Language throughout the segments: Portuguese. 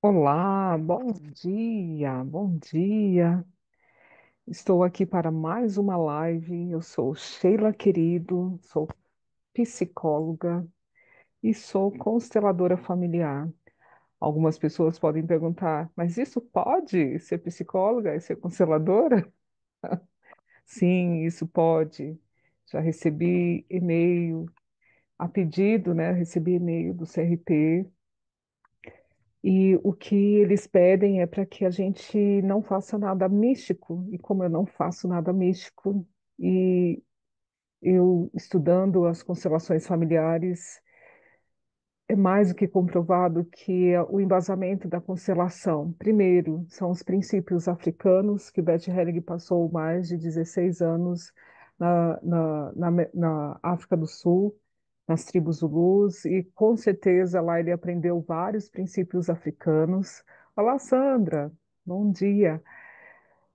Olá, bom dia, bom dia. Estou aqui para mais uma live. Eu sou Sheila Querido, sou psicóloga e sou consteladora familiar. Algumas pessoas podem perguntar, mas isso pode ser psicóloga e ser consteladora? Sim, isso pode. Já recebi e-mail a pedido, né? Recebi e-mail do CRT. E o que eles pedem é para que a gente não faça nada místico. E como eu não faço nada místico, e eu estudando as constelações familiares, é mais do que comprovado que o embasamento da constelação, primeiro, são os princípios africanos, que Bert Helling passou mais de 16 anos na África do Sul, nas tribos Zulus, e com certeza lá ele aprendeu vários princípios africanos. Olá, Sandra, bom dia.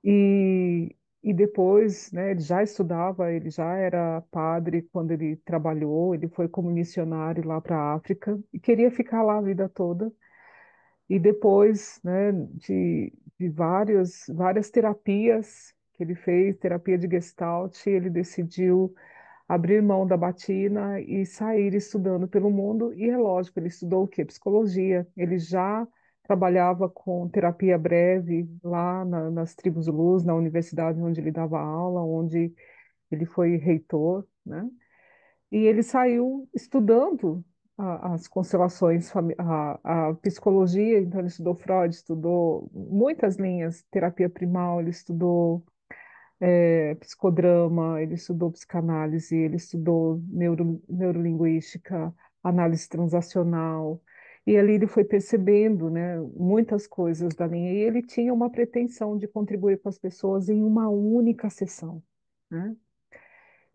E depois, né, ele já estudava, ele já era padre quando ele trabalhou, ele foi como missionário lá para a África e queria ficar lá a vida toda. E depois, né, de várias terapias que ele fez, terapia de Gestalt, ele decidiu abrir mão da batina e sair estudando pelo mundo. E é lógico, ele estudou o quê? Psicologia. Ele já trabalhava com terapia breve lá nas tribos Luz, na universidade onde ele dava aula, onde ele foi reitor, né? E ele saiu estudando as constelações, a psicologia, então ele estudou Freud, estudou muitas linhas, terapia primal, ele estudou psicodrama, ele estudou psicanálise, ele estudou neurolinguística, análise transacional, e ali ele foi percebendo, né, muitas coisas da linha, e ele tinha uma pretensão de contribuir com as pessoas em uma única sessão, né?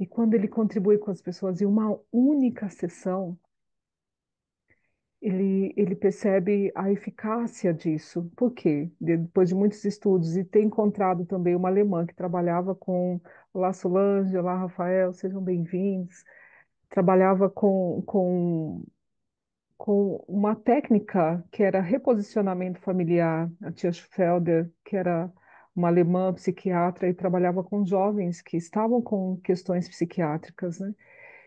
E quando ele contribui com as pessoas em uma única sessão, ele percebe a eficácia disso. Por quê? Depois de muitos estudos, e ter encontrado também uma alemã que trabalhava com. Olá, Solange, olá, Rafael, sejam bem-vindos. Trabalhava com uma técnica que era reposicionamento familiar, a tia Felder, que era uma alemã psiquiatra e trabalhava com jovens que estavam com questões psiquiátricas, né?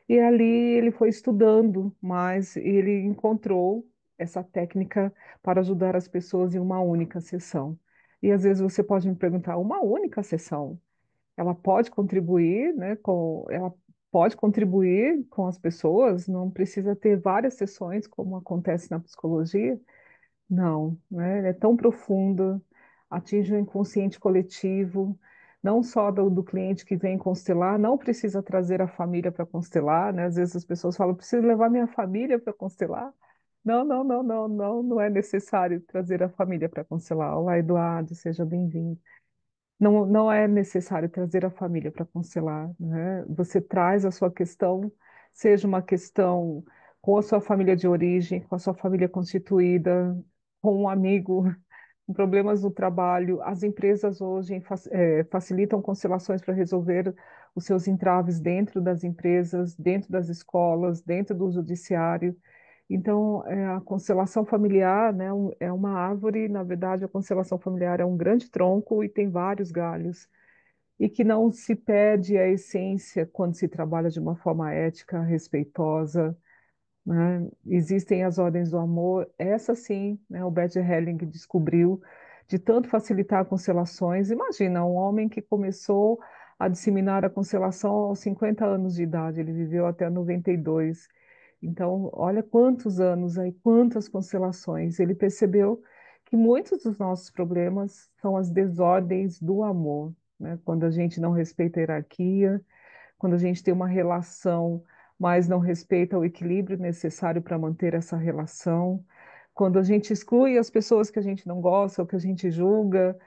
E ali ele foi estudando mais e ele encontrou essa técnica para ajudar as pessoas em uma única sessão. E às vezes você pode me perguntar, uma única sessão, ela pode contribuir, né, ela pode contribuir com as pessoas, não precisa ter várias sessões como acontece na psicologia? Não, né? Ele é tão profundo, atinge o inconsciente coletivo, não só do cliente que vem constelar, não precisa trazer a família para constelar, né? Às vezes as pessoas falam, preciso levar minha família para constelar. Não, não, não, não, não, não é necessário trazer a família para constelar. Olá, Eduardo, seja bem-vindo. Não, não é necessário trazer a família para constelar, né? Você traz a sua questão, seja uma questão com a sua família de origem, com a sua família constituída, com um amigo, com problemas no trabalho. As empresas hoje facilitam constelações para resolver os seus entraves dentro das empresas, dentro das escolas, dentro do judiciário. Então, a constelação familiar, né, é uma árvore, na verdade, a constelação familiar é um grande tronco e tem vários galhos, e que não se perde a essência quando se trabalha de uma forma ética, respeitosa, né? Existem as ordens do amor, essa sim, né, o Bert Helling descobriu, de tanto facilitar constelações. Imagina, um homem que começou a disseminar a constelação aos 50 anos de idade, ele viveu até 92. Então, olha quantos anos aí, quantas constelações. Ele percebeu que muitos dos nossos problemas são as desordens do amor, né? Quando a gente não respeita a hierarquia, quando a gente tem uma relação, mas não respeita o equilíbrio necessário para manter essa relação, quando a gente exclui as pessoas que a gente não gosta ou que a gente julga,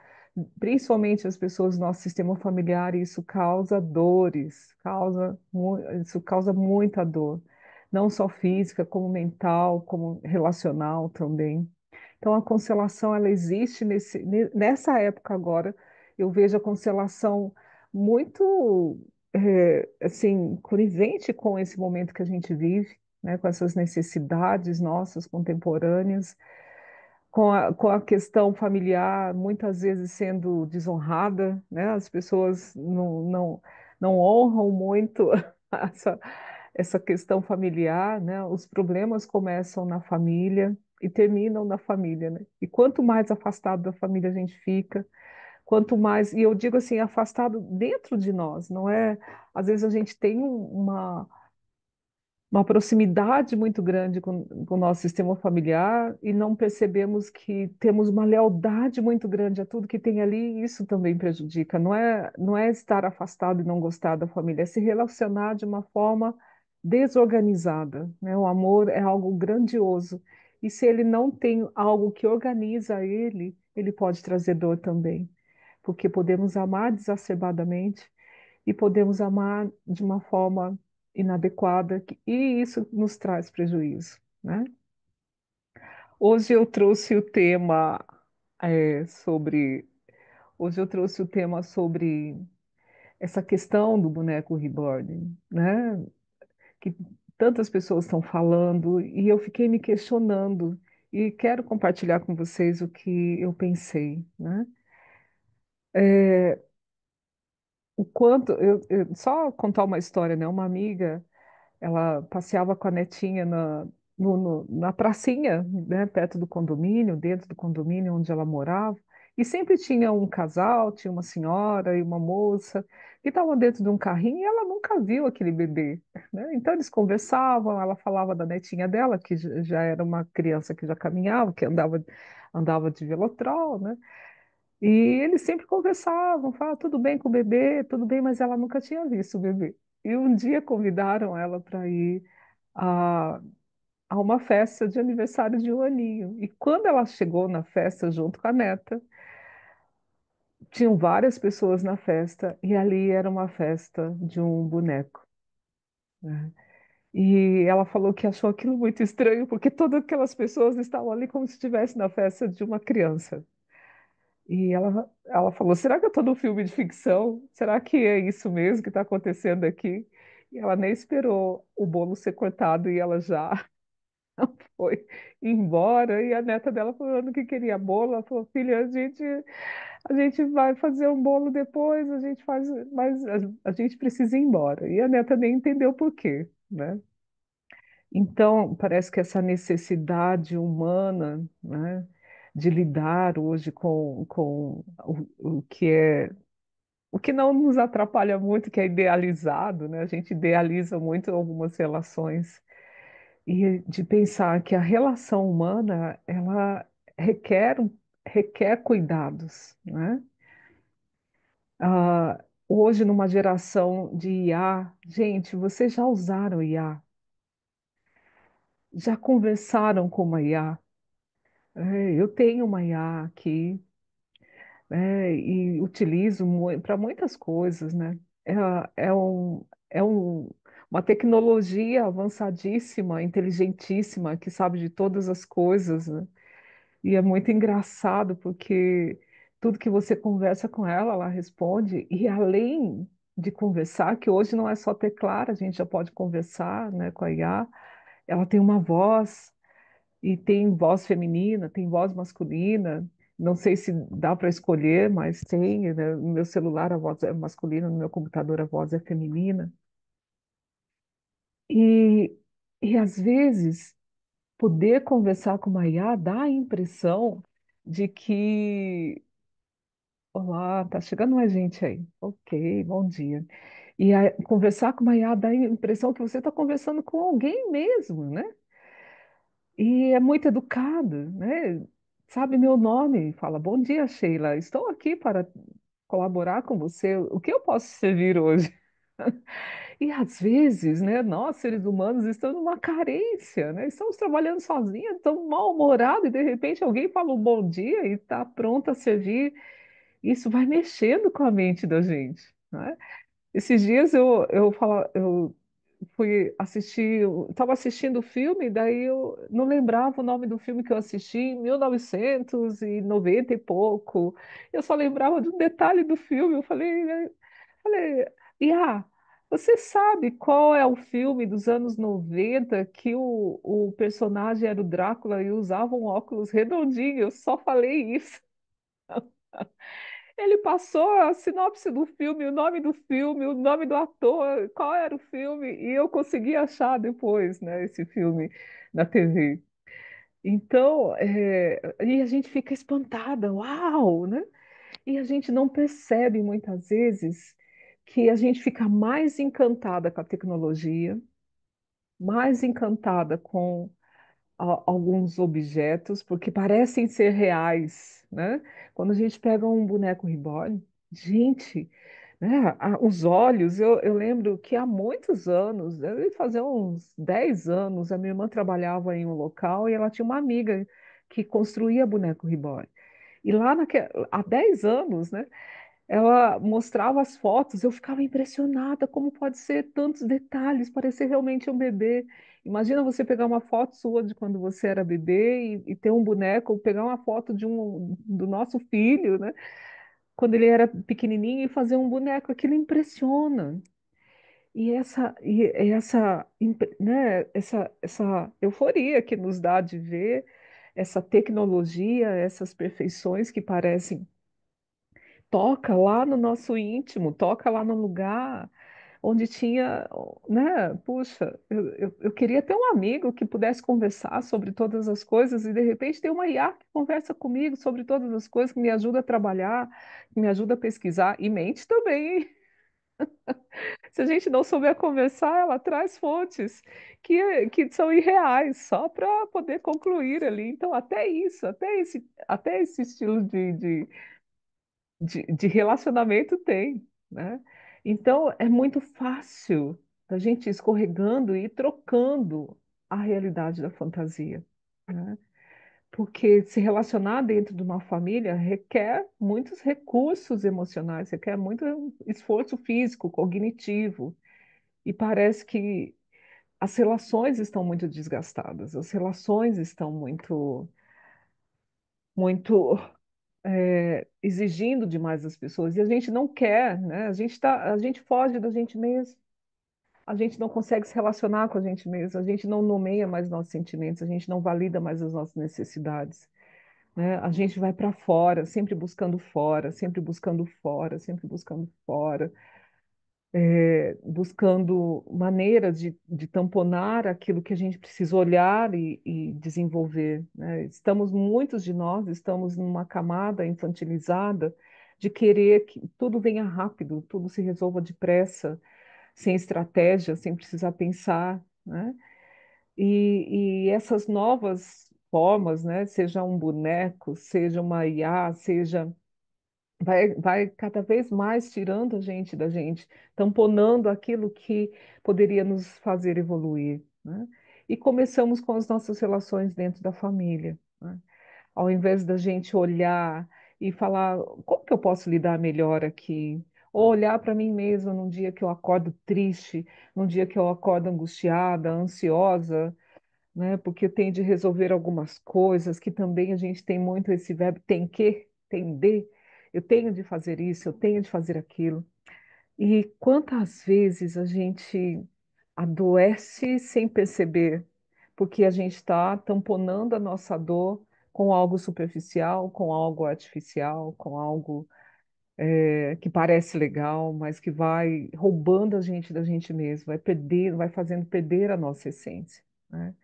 principalmente as pessoas do nosso sistema familiar, e isso causa dores, isso causa muita dor, não só física, como mental, como relacional também. Então, a constelação, ela existe nessa época agora. Eu vejo a constelação muito, assim, conivente com esse momento que a gente vive, né, com essas necessidades nossas contemporâneas. com a questão familiar muitas vezes sendo desonrada, né? As pessoas não honram muito essa, essa questão familiar, né? Os problemas começam na família e terminam na família, né? E quanto mais afastado da família a gente fica, quanto mais, e eu digo assim, afastado dentro de nós, não é? Às vezes a gente tem uma proximidade muito grande com o nosso sistema familiar e não percebemos que temos uma lealdade muito grande a tudo que tem ali, e isso também prejudica. Não é estar afastado e não gostar da família, é se relacionar de uma forma desorganizada, né? O amor é algo grandioso. E se ele não tem algo que organiza ele, ele pode trazer dor também, porque podemos amar exacerbadamente e podemos amar de uma forma inadequada, e isso nos traz prejuízo, né? Hoje eu trouxe o tema sobre. Hoje eu trouxe o tema sobre essa questão do boneco reborn, né? Que tantas pessoas estão falando e eu fiquei me questionando e quero compartilhar com vocês o que eu pensei, né? O quanto só contar uma história, né? Uma amiga. Ela passeava com a netinha na pracinha, né, perto do condomínio, dentro do condomínio onde ela morava, e sempre tinha um casal, tinha uma senhora e uma moça, que estavam dentro de um carrinho e ela nunca viu aquele bebê, né? Então eles conversavam, ela falava da netinha dela, que já era uma criança que já caminhava, que andava de velotrol, né? E eles sempre conversavam, falavam, tudo bem com o bebê, tudo bem, mas ela nunca tinha visto o bebê. E um dia convidaram ela para ir a, a uma festa de aniversário de um aninho. E quando ela chegou na festa junto com a neta, tinham várias pessoas na festa, e ali era uma festa de um boneco, né? E ela falou que achou aquilo muito estranho, porque todas aquelas pessoas estavam ali como se estivesse na festa de uma criança. E ela falou: será que eu estou num filme de ficção? Será que é isso mesmo que está acontecendo aqui? E ela nem esperou o bolo ser cortado e ela já foi embora. E a neta dela falando que queria bolo. Ela falou: filha, a gente vai fazer um bolo depois, a gente faz, mas a gente precisa ir embora. E a neta nem entendeu por quê, né? Então, parece que essa necessidade humana, né, de lidar hoje com o que é, o que não nos atrapalha muito, que é idealizado, né? A gente idealiza muito algumas relações e de pensar que a relação humana, ela requer, requer cuidados, né? Hoje, numa geração de IA, gente, vocês já usaram IA? Já conversaram com uma IA? Eu tenho uma IA aqui, né, e utilizo para muitas coisas, né? É, é uma tecnologia avançadíssima, inteligentíssima, que sabe de todas as coisas, né? E é muito engraçado porque tudo que você conversa com ela, ela responde, e além de conversar, que hoje não é só teclar, a gente já pode conversar, né, com a IA, ela tem uma voz. E tem voz feminina, tem voz masculina. Não sei se dá para escolher, mas tem, né? No meu celular a voz é masculina, no meu computador a voz é feminina. E, e às vezes poder conversar com uma IA dá a impressão de que, olá, tá chegando mais gente aí. Ok, bom dia. Conversar com uma IA dá a impressão que você está conversando com alguém mesmo, né? E é muito educado, né? Sabe meu nome, fala: bom dia, Sheila. Estou aqui para colaborar com você. O que eu posso servir hoje? E às vezes, né, nós, seres humanos, estamos numa carência, né? Estamos trabalhando sozinhos, estamos mal-humorados, e de repente alguém fala um bom dia e está pronto a servir. Isso vai mexendo com a mente da gente, né? Esses dias eu fui assistir, estava assistindo o filme, daí eu não lembrava o nome do filme que eu assisti em 1990 e pouco. Eu só lembrava de um detalhe do filme. Eu falei, Iá, Você sabe qual é o filme dos anos 90 que o personagem era o Drácula e usava um óculos redondinho? Eu só falei isso. Ele passou a sinopse do filme, o nome do filme, o nome do ator, qual era o filme, e eu consegui achar depois, né, esse filme na TV. Então, e a gente fica espantada, uau, né? E a gente não percebe muitas vezes que a gente fica mais encantada com a tecnologia, mais encantada com alguns objetos, porque parecem ser reais, né? Quando a gente pega um boneco reborn, gente, né? Os olhos, eu lembro que há muitos anos, deve fazer uns 10 anos, a minha irmã trabalhava em um local e ela tinha uma amiga que construía boneco reborn. E lá há 10 anos, né? Ela mostrava as fotos, eu ficava impressionada como pode ser tantos detalhes, parecer realmente um bebê. Imagina você pegar uma foto sua de quando você era bebê e ter um boneco, ou pegar uma foto do nosso filho, né? Quando ele era pequenininho e fazer um boneco, aquilo impressiona. Né, essa euforia que nos dá de ver essa tecnologia, essas perfeições que parecem toca lá no nosso íntimo, toca lá no lugar onde tinha, né? Puxa, eu queria ter um amigo que pudesse conversar sobre todas as coisas e de repente ter uma IA que conversa comigo sobre todas as coisas, que me ajuda a trabalhar, que me ajuda a pesquisar e mente também, hein? Se a gente não souber conversar, ela traz fontes que são irreais, só para poder concluir ali. Então, até isso, até esse estilo de relacionamento tem, né? Então é muito fácil a gente ir escorregando e ir trocando a realidade da fantasia, né? Porque se relacionar dentro de uma família requer muitos recursos emocionais, requer muito esforço físico, cognitivo, e parece que as relações estão muito desgastadas, as relações estão muito exigindo demais das pessoas e a gente não quer, né? A gente foge da gente mesmo, a gente não consegue se relacionar com a gente mesmo, a gente não nomeia mais nossos sentimentos, a gente não valida mais as nossas necessidades, né? A gente vai para fora, sempre buscando fora, sempre buscando fora, sempre buscando fora, buscando maneiras de tamponar aquilo que a gente precisa olhar e desenvolver, né? Muitos de nós estamos numa camada infantilizada de querer que tudo venha rápido, tudo se resolva depressa, sem estratégia, sem precisar pensar, né? E essas novas formas, né? Seja um boneco, seja uma IA, seja vai cada vez mais tirando a gente da gente, tamponando aquilo que poderia nos fazer evoluir, né? E começamos com as nossas relações dentro da família, né? Ao invés da gente olhar e falar, como que eu posso lidar melhor aqui? Ou olhar para mim mesma num dia que eu acordo triste, num dia que eu acordo angustiada, ansiosa, né? Porque eu tenho de resolver algumas coisas que também a gente tem muito esse verbo tem de, eu tenho de fazer isso, eu tenho de fazer aquilo. E quantas vezes a gente adoece sem perceber, porque a gente está tamponando a nossa dor com algo superficial, com algo artificial, com algo que parece legal, mas que vai roubando a gente da gente mesmo, vai perder, vai fazendo perder a nossa essência, né?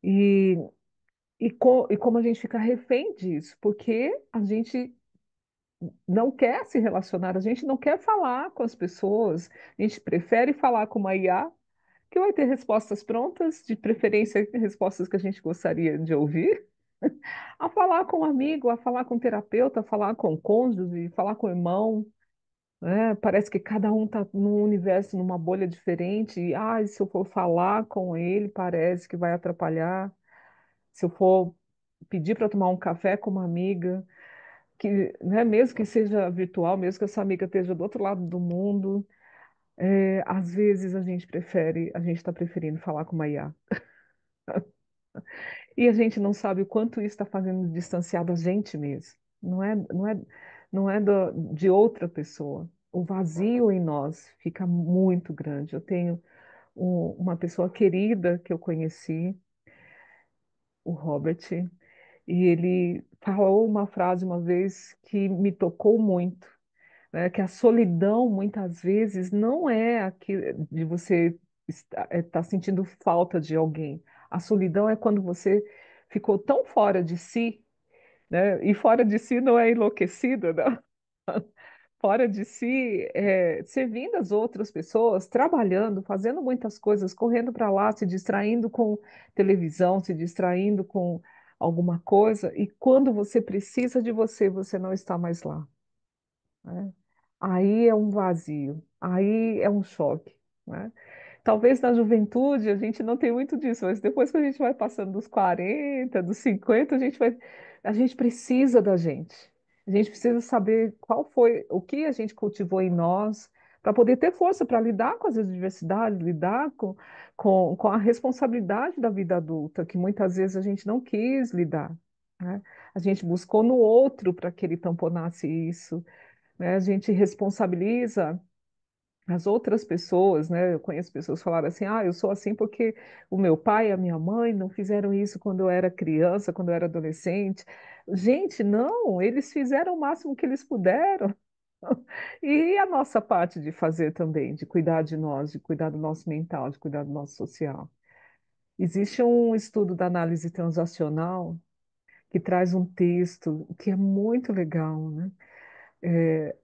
E e como a gente fica refém disso, porque a gente não quer se relacionar, a gente não quer falar com as pessoas, a gente prefere falar com uma IA, que vai ter respostas prontas, de preferência respostas que a gente gostaria de ouvir, a falar com um amigo, a falar com um terapeuta, a falar com um cônjuge, falar com o irmão, né? Parece que cada um está num universo, numa bolha diferente, e se eu for falar com ele, parece que vai atrapalhar. Se eu for pedir para tomar um café com uma amiga, que, né, mesmo que seja virtual, mesmo que essa amiga esteja do outro lado do mundo, às vezes a gente está preferindo falar com uma IA. E a gente não sabe o quanto isso está fazendo distanciar da gente mesmo. Não é de outra pessoa. o vazio em nós fica muito grande. Eu tenho uma pessoa querida que eu conheci, o Robert, e ele falou uma frase uma vez que me tocou muito, né? Que a solidão muitas vezes não é aquilo de você estar sentindo falta de alguém. A solidão é quando você ficou tão fora de si, né? E fora de si não é enlouquecido, não. Fora de si, servindo as outras pessoas, trabalhando, fazendo muitas coisas, correndo para lá, se distraindo com televisão, se distraindo com alguma coisa, e quando você precisa de você, você não está mais lá, né? Aí é um vazio, aí é um choque, né? Talvez na juventude a gente não tenha muito disso, mas depois que a gente vai passando dos 40, dos 50, a gente precisa da gente. A gente precisa saber qual foi, o que a gente cultivou em nós, para poder ter força para lidar com as adversidades, lidar com a responsabilidade da vida adulta, que muitas vezes a gente não quis lidar, né? A gente buscou no outro para que ele tamponasse isso, né? A gente responsabiliza as outras pessoas, né? Eu conheço pessoas que falaram assim: ah, eu sou assim porque o meu pai e a minha mãe não fizeram isso quando eu era criança, quando eu era adolescente. Gente, não, eles fizeram o máximo que eles puderam. E a nossa parte de fazer também, de cuidar de nós, de cuidar do nosso mental, de cuidar do nosso social. Existe um estudo da análise transacional que traz um texto que é muito legal, né?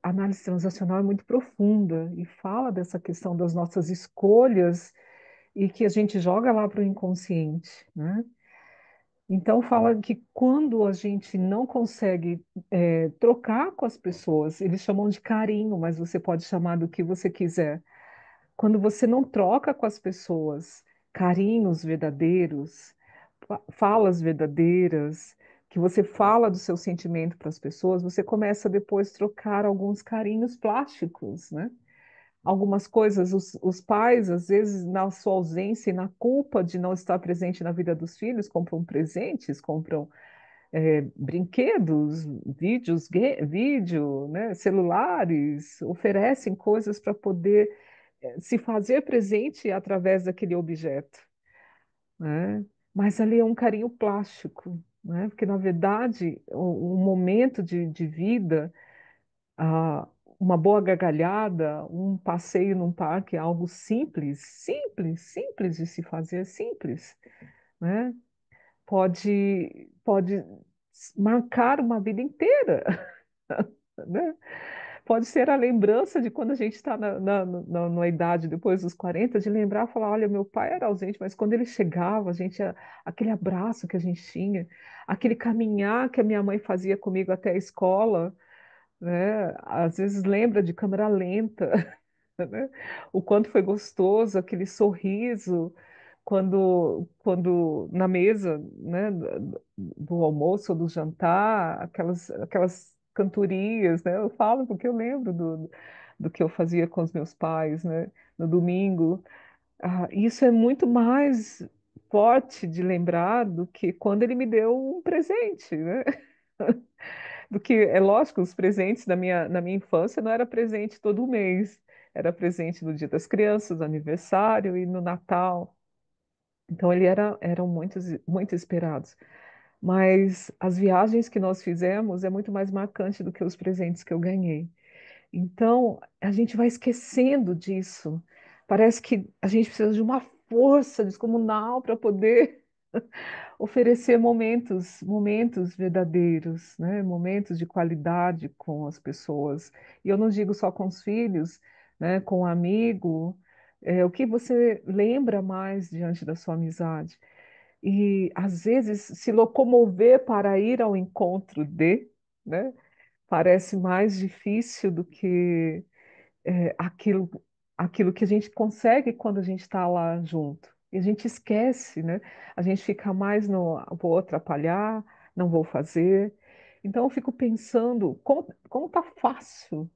A análise transacional é muito profunda e fala dessa questão das nossas escolhas e que a gente joga lá para o inconsciente, né? Então fala que quando a gente não consegue trocar com as pessoas, eles chamam de carinho, mas você pode chamar do que você quiser. Quando você não troca com as pessoas carinhos verdadeiros, falas verdadeiras, que você fala do seu sentimento para as pessoas, você começa depois a trocar alguns carinhos plásticos, né? Algumas coisas, os pais, às vezes, na sua ausência e na culpa de não estar presente na vida dos filhos, compram presentes, compram brinquedos, vídeo, né, celulares, oferecem coisas para poder se fazer presente através daquele objeto, né? Mas ali é um carinho plástico, né? Porque, na verdade, o momento de vida, ah, uma boa gargalhada, um passeio num parque é algo simples, simples, simples de se fazer, simples, né? Pode marcar uma vida inteira, né? Pode ser a lembrança de quando a gente está na idade depois dos 40, de lembrar, falar, olha, meu pai era ausente, mas quando ele chegava, aquele abraço que a gente tinha, aquele caminhar que a minha mãe fazia comigo até a escola, né? Às vezes lembra de câmera lenta, né? O quanto foi gostoso aquele sorriso quando na mesa, né, do almoço ou do jantar, aquelas cantorias, né? Eu falo porque eu lembro do que eu fazia com os meus pais, né, no domingo. Ah, isso é muito mais forte de lembrar do que quando ele me deu um presente, né? Do que, é lógico, os presentes na minha infância não era presente todo mês, era presente no Dia das Crianças, no aniversário e no Natal. Então, eram muito esperados. Mas as viagens que nós fizemos é muito mais marcante do que os presentes que eu ganhei. Então, a gente vai esquecendo disso. Parece que a gente precisa de uma força descomunal para poder oferecer momentos verdadeiros, né? Momentos de qualidade com as pessoas. E eu não digo só com os filhos, né? Com o amigo. O que você lembra mais diante da sua amizade? E às vezes se locomover para ir ao encontro de, né? Parece mais difícil do que aquilo, aquilo que a gente consegue quando a gente está lá junto. E a gente esquece, né? A gente fica mais no vou atrapalhar, não vou fazer. Então eu fico pensando como tá fácil,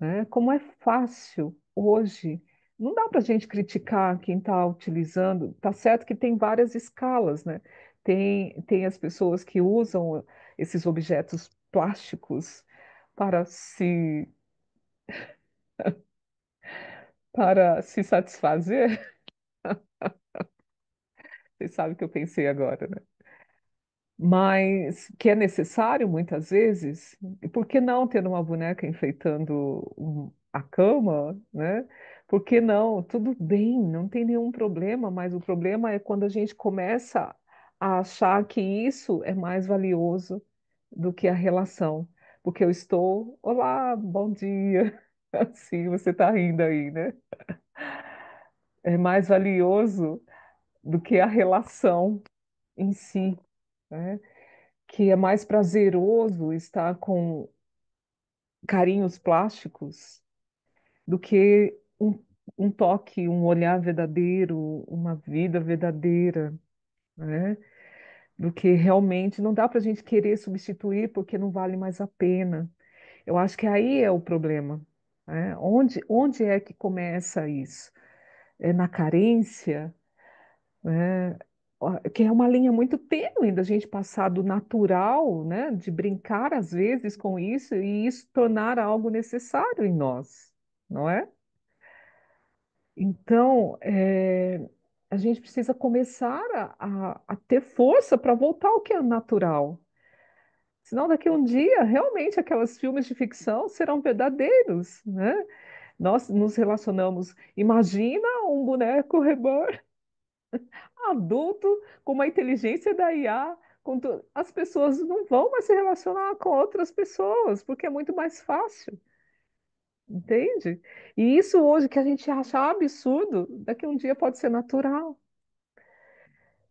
né? Como é fácil hoje. Não dá para a gente criticar quem está utilizando. Tá certo que tem várias escalas, né? Tem as pessoas que usam esses objetos plásticos para se para se satisfazer. Você sabe o que eu pensei agora, né? Mas que é necessário muitas vezes, e por que não ter uma boneca enfeitando a cama, né? Por que não? Tudo bem, não tem nenhum problema, mas o problema é quando a gente começa a achar que isso é mais valioso do que a relação. Porque eu estou, olá, bom dia. Assim, você está rindo aí, né? É mais valioso do que a relação em si, né? Que é mais prazeroso estar com carinhos plásticos do que um toque, um olhar verdadeiro, uma vida verdadeira, né? Do que realmente não dá para a gente querer substituir porque não vale mais a pena. Eu acho que aí é o problema, né? Onde é que começa isso? É na carência, né? Que é uma linha muito tênue da gente passar do natural, né? De brincar às vezes com isso e isso tornar algo necessário em nós, não é? Então, a gente precisa começar a ter força para voltar ao que é natural. Senão, daqui a um dia, realmente, aqueles filmes de ficção serão verdadeiros, né? Nós nos relacionamos. Imagina um boneco reborn adulto com uma inteligência da IA. As pessoas não vão mais se relacionar com outras pessoas, porque é muito mais fácil, entende? E isso hoje que a gente acha absurdo, daqui a um dia pode ser natural.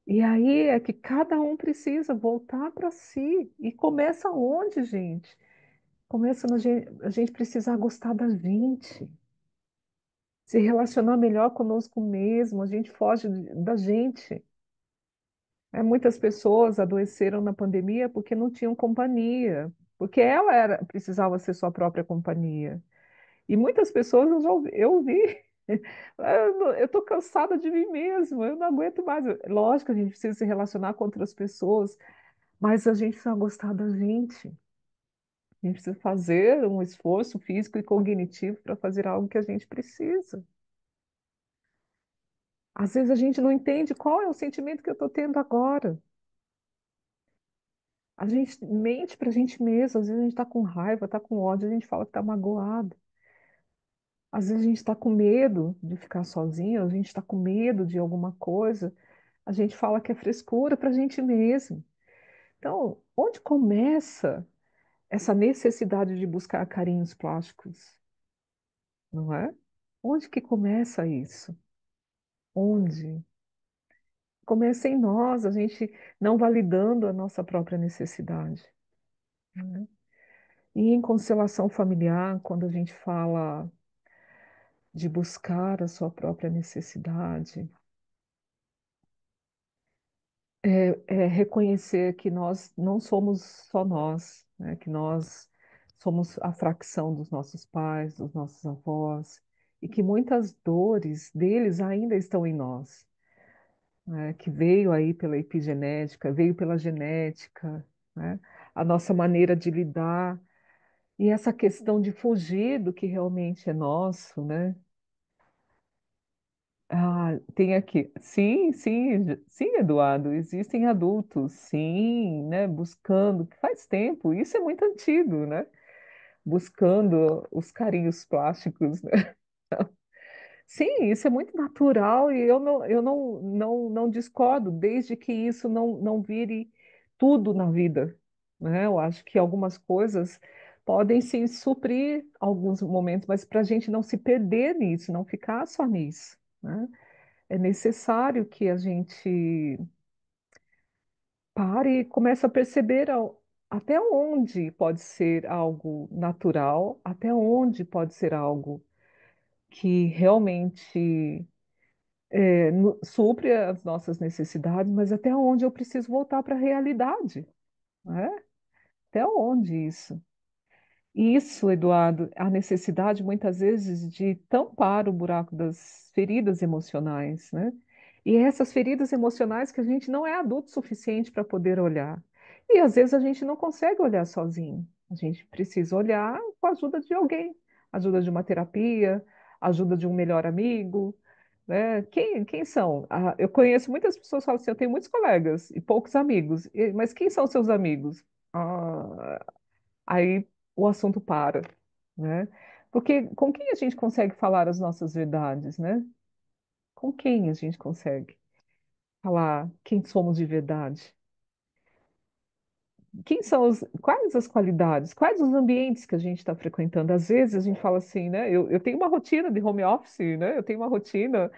E aí é que cada um precisa voltar para si. E começa onde, gente? Começa na gente, a gente precisar gostar da gente, se relacionar melhor conosco mesmo. A gente foge da gente. Muitas pessoas adoeceram na pandemia porque não tinham companhia, porque ela precisava ser sua própria companhia. E muitas pessoas eu vi, eu estou cansada de mim mesmo, eu não aguento mais. Lógico, a gente precisa se relacionar com outras pessoas, mas a gente precisa gostar da gente. A gente precisa fazer um esforço físico e cognitivo para fazer algo que a gente precisa. Às vezes a gente não entende qual é o sentimento que eu estou tendo agora. A gente mente para a gente mesmo, às vezes a gente está com raiva, está com ódio, a gente fala que está magoado. Às vezes a gente está com medo de ficar sozinho, a gente está com medo de alguma coisa, a gente fala que é frescura para a gente mesmo. Então, onde começa essa necessidade de buscar carinhos plásticos, não é? Onde que começa isso? Onde? Começa em nós, a gente não validando a nossa própria necessidade, né? E em constelação familiar, quando a gente fala de buscar a sua própria necessidade, é reconhecer que nós não somos só nós, né? Que nós somos a fracção dos nossos pais, dos nossos avós, e que muitas dores deles ainda estão em nós, né? Que veio aí pela epigenética, veio pela genética, né? A nossa maneira de lidar, e essa questão de fugir do que realmente é nosso, né? Ah, tem aqui. Sim, sim, sim, Eduardo. Existem adultos, sim, né? Buscando, que faz tempo, isso é muito antigo, né? Buscando os carinhos plásticos, né? Sim, isso é muito natural e eu não discordo, desde que isso não vire tudo na vida, né? Eu acho que algumas coisas podem sim suprir alguns momentos, mas para a gente não se perder nisso, não ficar só nisso, né? É necessário que a gente pare e comece a perceber até onde pode ser algo natural, até onde pode ser algo que realmente supre as nossas necessidades, mas até onde eu preciso voltar para a realidade, né? Até onde isso? Isso, Eduardo, a necessidade muitas vezes de tampar o buraco das feridas emocionais, né? E é essas feridas emocionais que a gente não é adulto o suficiente para poder olhar. E às vezes a gente não consegue olhar sozinho. A gente precisa olhar com a ajuda de alguém. ajuda de uma terapia, ajuda de um melhor amigo, né? Quem são? Ah, eu conheço muitas pessoas que falam assim, eu tenho muitos colegas e poucos amigos. Mas quem são seus amigos? Ah, aí o assunto para, né? Porque com quem a gente consegue falar as nossas verdades, né? Com quem a gente consegue falar quem somos de verdade? Quais as qualidades, quais os ambientes que a gente está frequentando? Às vezes a gente fala assim, né? Eu tenho uma rotina de home office, né? Eu tenho uma rotina.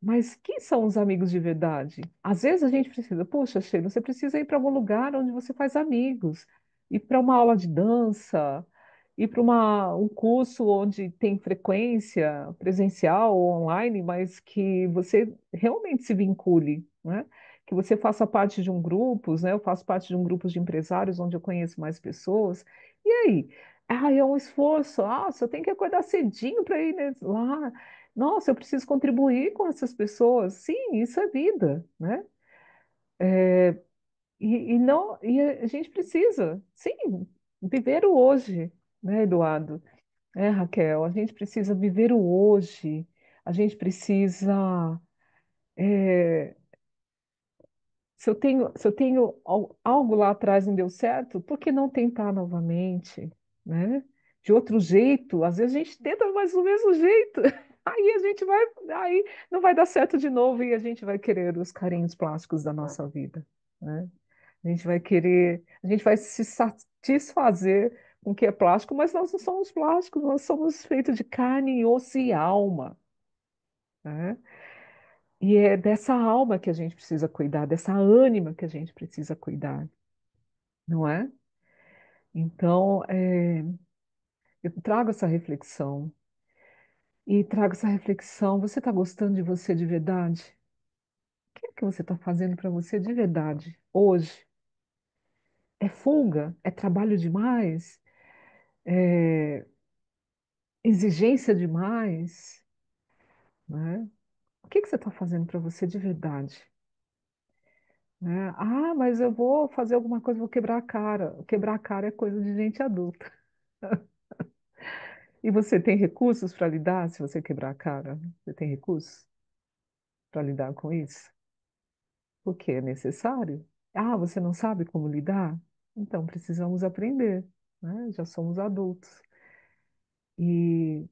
Mas quem são os amigos de verdade? Às vezes a gente precisa, poxa, Sheila, você precisa ir para algum lugar onde você faz amigos, ir para uma aula de dança, ir para um curso onde tem frequência presencial ou online, mas que você realmente se vincule, né? Que você faça parte de um grupo, né? Eu faço parte de um grupo de empresários onde eu conheço mais pessoas. E aí? Ah, é um esforço. Ah, eu tenho que acordar cedinho para ir, né, lá. Nossa, eu preciso contribuir com essas pessoas. Sim, isso é vida, né? E não, e a gente precisa, sim, viver o hoje, né, Eduardo? É, Raquel, a gente precisa viver o hoje. A gente precisa. é, se eu tenho algo lá atrás não deu certo, por que não tentar novamente, né? De outro jeito, às vezes a gente tenta, mas do mesmo jeito. Aí a gente vai, aí não vai dar certo de novo e a gente vai querer os carinhos plásticos da nossa vida, né? A gente vai querer, a gente vai se satisfazer com o que é plástico, mas nós não somos plásticos, nós somos feitos de carne, osso e alma, né? E é dessa alma que a gente precisa cuidar, dessa ânima que a gente precisa cuidar, não é? Então, eu trago essa reflexão. E trago essa reflexão. Você está gostando de você de verdade? O que é que você está fazendo para você de verdade hoje? É fuga? É trabalho demais? É exigência demais? Né? O que que você está fazendo para você de verdade? Né? Ah, mas eu vou fazer alguma coisa, vou quebrar a cara. Quebrar a cara é coisa de gente adulta. E você tem recursos para lidar se você quebrar a cara? Você tem recursos para lidar com isso? Porque é necessário. Ah, você não sabe como lidar? Então precisamos aprender, né? Já somos adultos. E,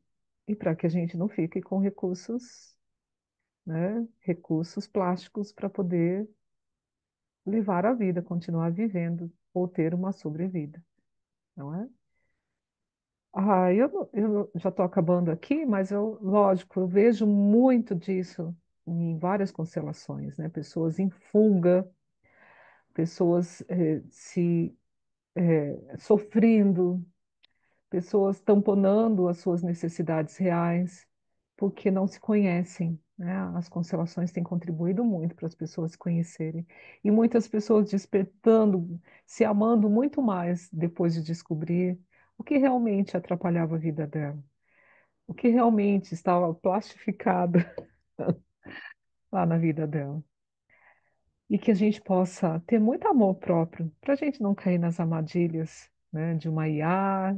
e para que a gente não fique com recursos, né? Recursos plásticos para poder levar a vida, continuar vivendo ou ter uma sobrevida, não é? Ah, eu já estou acabando aqui, mas lógico, eu vejo muito disso em várias constelações, né? Pessoas em fuga, pessoas sofrendo, pessoas tamponando as suas necessidades reais, porque não se conhecem, né? As constelações têm contribuído muito para as pessoas se conhecerem. E muitas pessoas despertando, se amando muito mais depois de descobrir o que realmente atrapalhava a vida dela, o que realmente estava plastificado lá na vida dela. E que a gente possa ter muito amor próprio, para a gente não cair nas armadilhas, né, de uma IA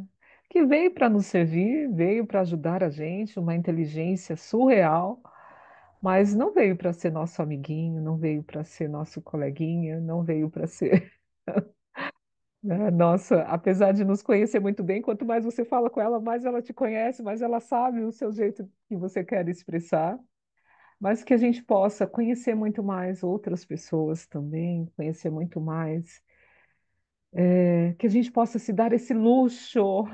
que veio para nos servir, veio para ajudar a gente, uma inteligência surreal, mas não veio para ser nosso amiguinho, não veio para ser nosso coleguinha, não veio para ser, né, nossa, apesar de nos conhecer muito bem, quanto mais você fala com ela, mais ela te conhece, mais ela sabe o seu jeito que você quer expressar. Mas que a gente possa conhecer muito mais outras pessoas também, conhecer muito mais, que a gente possa se dar esse luxo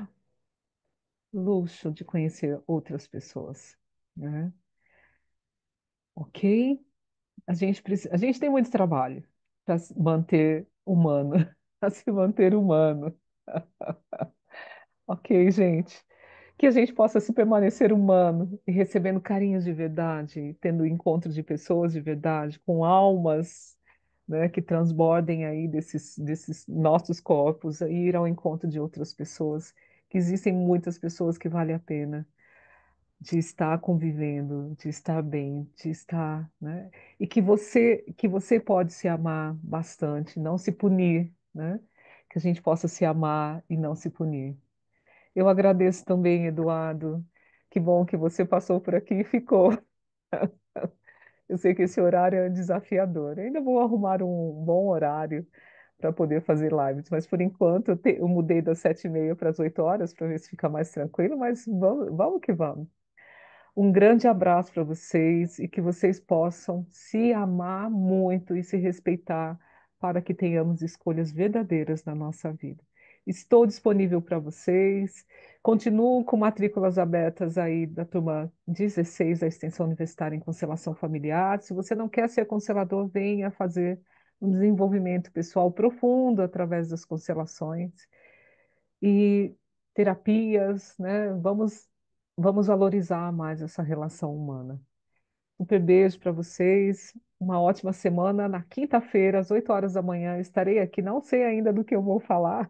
de conhecer outras pessoas, né? Ok? A gente tem muito trabalho para se manter humano, para se manter humano. Ok, gente? Que a gente possa se permanecer humano e recebendo carinhos de verdade, tendo encontros de pessoas de verdade, com almas, né, que transbordem aí desses nossos corpos e ir ao encontro de outras pessoas, que existem muitas pessoas que vale a pena de estar convivendo, de estar bem, de estar, né? E que você pode se amar bastante, não se punir, né? Que a gente possa se amar e não se punir. Eu agradeço também, Eduardo. Que bom que você passou por aqui e ficou. Eu sei que esse horário é desafiador. Ainda vou arrumar um bom horário para poder fazer lives, mas por enquanto eu mudei das 7h30 para as 8 horas para ver se fica mais tranquilo, mas vamos que vamos. Um grande abraço para vocês e que vocês possam se amar muito e se respeitar para que tenhamos escolhas verdadeiras na nossa vida. Estou disponível para vocês. Continuo com matrículas abertas aí da turma 16 da extensão universitária em constelação familiar. Se você não quer ser constelador, venha fazer um desenvolvimento pessoal profundo através das constelações e terapias, né? Vamos valorizar mais essa relação humana. Super beijo para vocês, uma ótima semana. Na quinta-feira, às 8 horas da manhã, estarei aqui. Não sei ainda do que eu vou falar,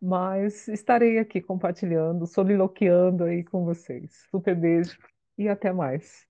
mas estarei aqui compartilhando, soliloquiando aí com vocês. Super beijo e até mais.